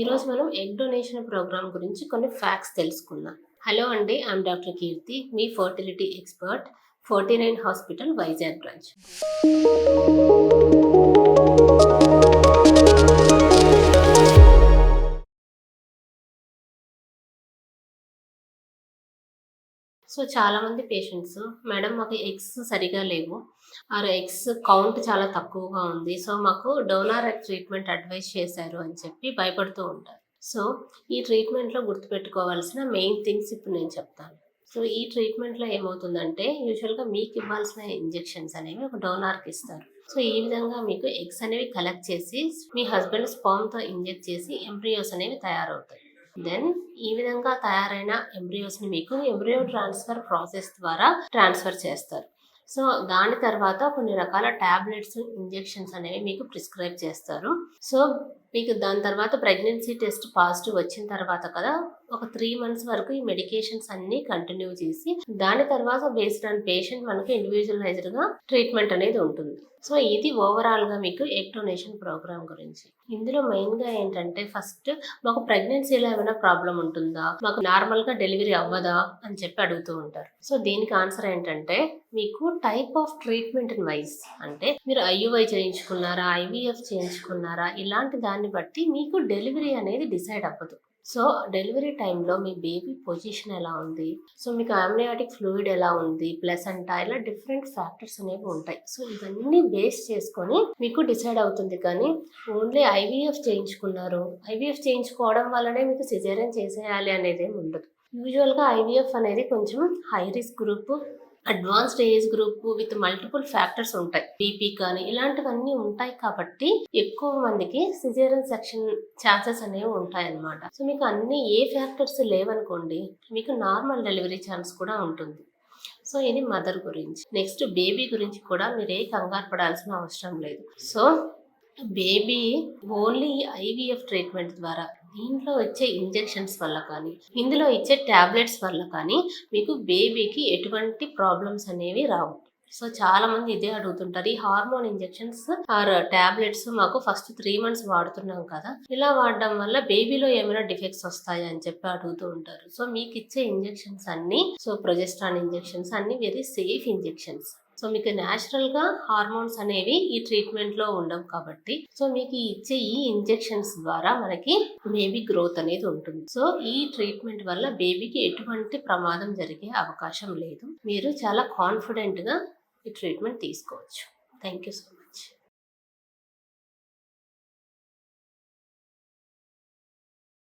ఈరోజు మనం egg donation programme గురించి కొన్ని ఫ్యాక్ట్స్ తెలుసుకుందాం. హలో అండి, ఐఎమ్ డాక్టర్ కీర్తి, మీ fertility expert, 49 hospital Vizag branch. So చాలామంది పేషెంట్స్, మేడం మాకు ఎగ్స్ సరిగా లేవు, ఎగ్స్ కౌంట్ చాలా తక్కువగా ఉంది, సో మాకు డోనార్ ఎగ్ ట్రీట్మెంట్ అడ్వైస్ చేశారు అని చెప్పి భయపడుతూ ఉంటారు. సో ఈ ట్రీట్మెంట్లో గుర్తుపెట్టుకోవాల్సిన మెయిన్ థింగ్స్ ఇప్పుడు నేను చెప్తాను. సో ఈ ట్రీట్మెంట్లో ఏమవుతుందంటే, యూజువల్గా మీకు ఇవ్వాల్సిన ఇంజెక్షన్స్ అనేవి ఒక డోనార్కి ఇస్తారు. సో ఈ విధంగా మీకు ఎగ్స్ అనేవి కలెక్ట్ చేసి మీ హస్బెండ్ స్పర్మ్తో ఇంజెక్ట్ చేసి ఎంబ్రియోస్ అనేవి తయారవుతాయి. దెన్ ఈ విధంగా తయారైన ఎంబ్రియోస్ని మీకు ఎంబ్రియో ట్రాన్స్ఫర్ ప్రాసెస్ ద్వారా ట్రాన్స్ఫర్ చేస్తారు. సో దాని తర్వాత కొన్ని రకాల ట్యాబ్లెట్స్, ఇంజెక్షన్స్ అనేవి మీకు ప్రిస్క్రైబ్ చేస్తారు. సో మీకు దాని తర్వాత ప్రెగ్నెన్సీ టెస్ట్ పాజిటివ్ వచ్చిన తర్వాత కదా, ఒక 3 months వరకు ఈ మెడికేషన్స్ అన్నీ కంటిన్యూ చేసి దాని తర్వాత బేస్డ్ ఆన్ పేషెంట్ మనకి ఇండివిజువలైజ్డ్గా ట్రీట్మెంట్ అనేది ఉంటుంది. సో ఇది ఓవరాల్గా మీకు ఎగ్ డొనేషన్ ప్రోగ్రామ్ గురించి. ఇందులో మెయిన్గా ఏంటంటే, ఫస్ట్ మాకు ప్రెగ్నెన్సీలో ఏమైనా ప్రాబ్లం ఉంటుందా, మాకు నార్మల్గా డెలివరీ అవ్వదా అని చెప్పి అడుగుతూ ఉంటారు. సో దీనికి ఆన్సర్ ఏంటంటే, మీకు టైప్ ఆఫ్ ట్రీట్మెంట్ వైజ్, అంటే మీరు ఐయుఐ చేయించుకున్నారా, ఐవీఎఫ్ చేయించుకున్నారా, ఇలాంటి దాన్ని బట్టి మీకు డెలివరీ అనేది డిసైడ్ అవ్వదు. సో డెలివరీ టైంలో మీ బేబీ పొజిషన్ ఎలా ఉంది, సో మీకు ఆమ్నియాటిక్ ఫ్లూయిడ్ ఎలా ఉంది, ప్లసెంటా, ఇలా డిఫరెంట్ ఫ్యాక్టర్స్ అనేవి ఉంటాయి. సో ఇవన్నీ బేస్ చేసుకొని మీకు డిసైడ్ అవుతుంది. కానీ ఓన్లీ ఐవీఎఫ్ చేయించుకున్నారు, ఐవీఎఫ్ చేయించుకోవడం వల్లనే మీకు సిజేరియన్ చేసేయాలి అనేది ఏమి ఉండదు. యూజువల్గా ఐవీఎఫ్ అనేది కొంచెం high risk group, advanced age group with multiple factors ఉంటాయి, బీపీ కానీ ఇలాంటివన్నీ ఉంటాయి. కాబట్టి ఎక్కువ మందికి సిజేరియన్ సెక్షన్ ఛాన్సెస్ అనేవి ఉంటాయన్నమాట. సో మీకు అన్ని ఏ ఫ్యాక్టర్స్ లేవనుకోండి, మీకు నార్మల్ డెలివరీ ఛాన్స్ కూడా ఉంటుంది. సో ఇది మదర్ గురించి. నెక్స్ట్ బేబీ గురించి కూడా మీరు ఏ కంగారు పడాల్సిన అవసరం లేదు. So baby only IVF treatment ద్వారా, దీంట్లో వచ్చే ఇంజెక్షన్స్ వల్ల కానీ ఇందులో ఇచ్చే ట్యాబ్లెట్స్ వల్ల కానీ మీకు బేబీకి ఎటువంటి ప్రాబ్లమ్స్ అనేవి రావు. సో చాలా మంది ఇదే అడుగుతుంటారు, ఈ హార్మోన్ ఇంజెక్షన్స్ ఆర్ ట్యాబ్లెట్స్ మాకు ఫస్ట్ 3 months వాడుతున్నాం కదా, ఇలా వాడడం వల్ల బేబీలో ఏమైనా డిఫెక్ట్స్ వస్తాయా అని చెప్పి అడుగుతూ ఉంటారు. సో మీకు ఇచ్చే ఇంజెక్షన్స్ అన్ని, సో ప్రొజెస్ట్రాన్ ఇంజెక్షన్స్ అన్ని వెరీ సేఫ్ ఇంజెక్షన్స్. సో మీకు న్యాచురల్గా హార్మోన్స్ అనేవి ఈ ట్రీట్మెంట్లో ఉండవు కాబట్టి, సో మీకు ఇచ్చే ఈ ఇంజెక్షన్స్ ద్వారా మనకి బేబీ గ్రోత్ అనేది ఉంటుంది. సో ఈ ట్రీట్మెంట్ వల్ల బేబీకి ఎటువంటి ప్రమాదం జరిగే అవకాశం లేదు. మీరు చాలా కాన్ఫిడెంట్గా ఈ ట్రీట్మెంట్ తీసుకోవచ్చు. Thank you so much.